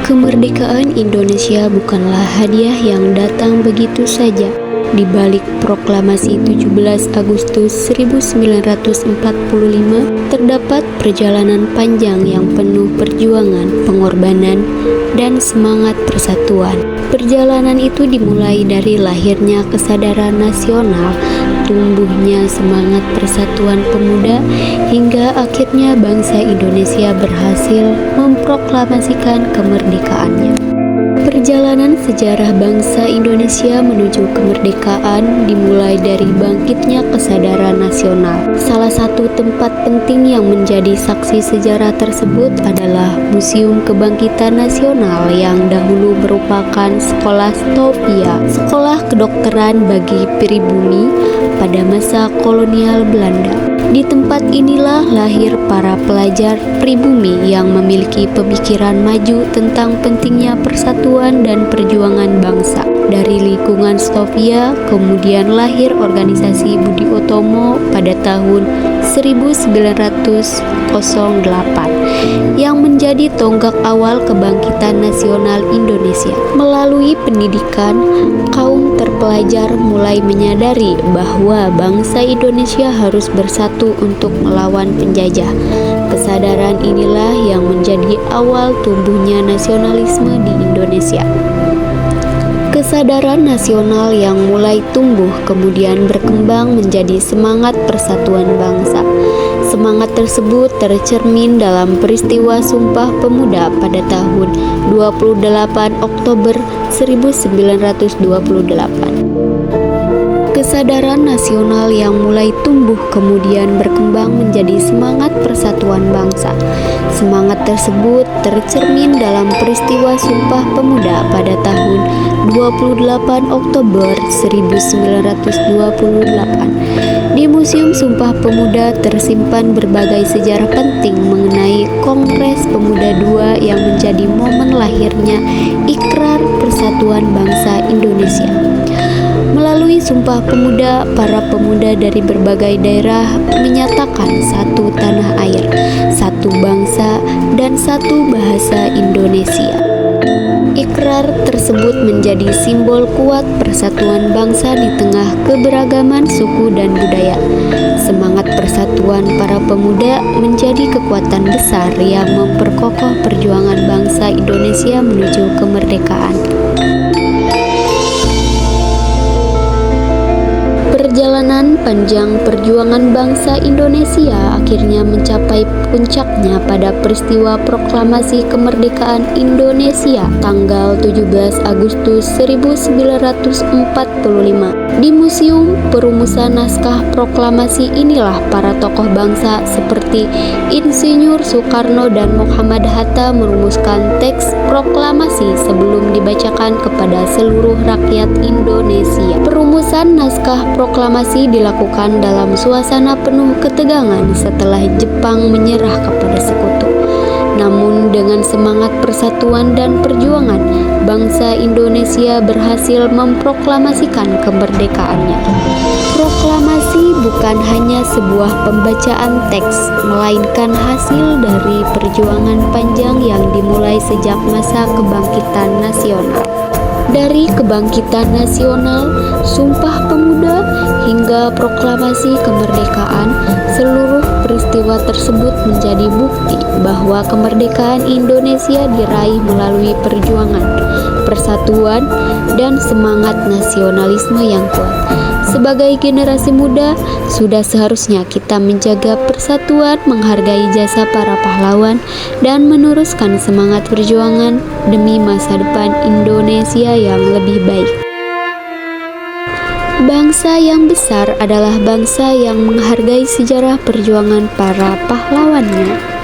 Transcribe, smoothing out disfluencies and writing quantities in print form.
Kemerdekaan Indonesia bukanlah hadiah yang datang begitu saja. Di balik proklamasi 17 Agustus 1945 terdapat perjalanan panjang yang penuh perjuangan, pengorbanan, dan semangat persatuan. Perjalanan itu dimulai dari lahirnya kesadaran nasional, tumbuhnya semangat persatuan pemuda, hingga akhirnya bangsa Indonesia berhasil memproklamasikan kemerdekaannya. Perjalanan sejarah bangsa Indonesia menuju kemerdekaan dimulai dari bangkitnya kesadaran nasional. Salah satu tempat penting yang menjadi saksi sejarah tersebut adalah Museum Kebangkitan Nasional yang dahulu merupakan sekolah Stovia, sekolah kedokteran bagi pribumi pada masa kolonial Belanda. Di tempat inilah lahir para pelajar pribumi yang memiliki pemikiran maju tentang pentingnya persatuan dan perjuangan bangsa. Dari lingkungan Stovia kemudian lahir organisasi Budi Utomo pada tahun 1908 yang menjadi tonggak awal kebangkitan nasional Indonesia. Melalui pendidikan, kaum terpelajar mulai menyadari bahwa bangsa Indonesia harus bersatu untuk melawan penjajah. Kesadaran inilah yang menjadi awal tumbuhnya nasionalisme di Indonesia. Kesadaran nasional yang mulai tumbuh kemudian berkembang menjadi semangat persatuan bangsa. Semangat tersebut tercermin dalam peristiwa Sumpah Pemuda pada tahun 28 Oktober 1928. Kesadaran nasional yang mulai tumbuh kemudian berkembang menjadi semangat persatuan bangsa. Semangat tersebut tercermin dalam peristiwa Sumpah Pemuda pada tahun 28 Oktober 1928. Di Museum Sumpah Pemuda tersimpan berbagai sejarah penting mengenai Kongres Pemuda II yang menjadi momen lahirnya Ikrar Persatuan Bangsa Indonesia. Melalui Sumpah Pemuda, para pemuda dari berbagai daerah menyatakan satu tanah air, satu bangsa, dan satu bahasa Indonesia. Ikrar tersebut menjadi simbol kuat persatuan bangsa di tengah keberagaman suku dan budaya. Semangat persatuan para pemuda menjadi kekuatan besar yang memperkokoh perjuangan bangsa Indonesia menuju kemerdekaan. Perjalanan panjang perjuangan bangsa Indonesia akhirnya mencapai puncaknya pada peristiwa proklamasi kemerdekaan Indonesia tanggal 17 Agustus 1945. Di Museum Perumusan Naskah Proklamasi inilah para tokoh bangsa seperti Insinyur Soekarno dan Muhammad Hatta merumuskan teks proklamasi sebelum dibacakan kepada seluruh rakyat Indonesia. Perumusan naskah proklamasi dilakukan dalam suasana penuh ketegangan setelah Jepang menyerah kepada sekutu. Namun dengan semangat persatuan dan perjuangan, bangsa Indonesia berhasil memproklamasikan kemerdekaannya. Proklamasi bukan hanya sebuah pembacaan teks, melainkan hasil dari perjuangan panjang yang dimulai sejak masa kebangkitan nasional. Dari kebangkitan nasional, Sumpah Pemuda, hingga proklamasi kemerdekaan, seluruh peristiwa tersebut menjadi bukti bahwa kemerdekaan Indonesia diraih melalui perjuangan, persatuan, dan semangat nasionalisme yang kuat. Sebagai generasi muda, sudah seharusnya kita menjaga persatuan, menghargai jasa para pahlawan, dan meneruskan semangat perjuangan demi masa depan Indonesia yang lebih baik. Bangsa yang besar adalah bangsa yang menghargai sejarah perjuangan para pahlawannya.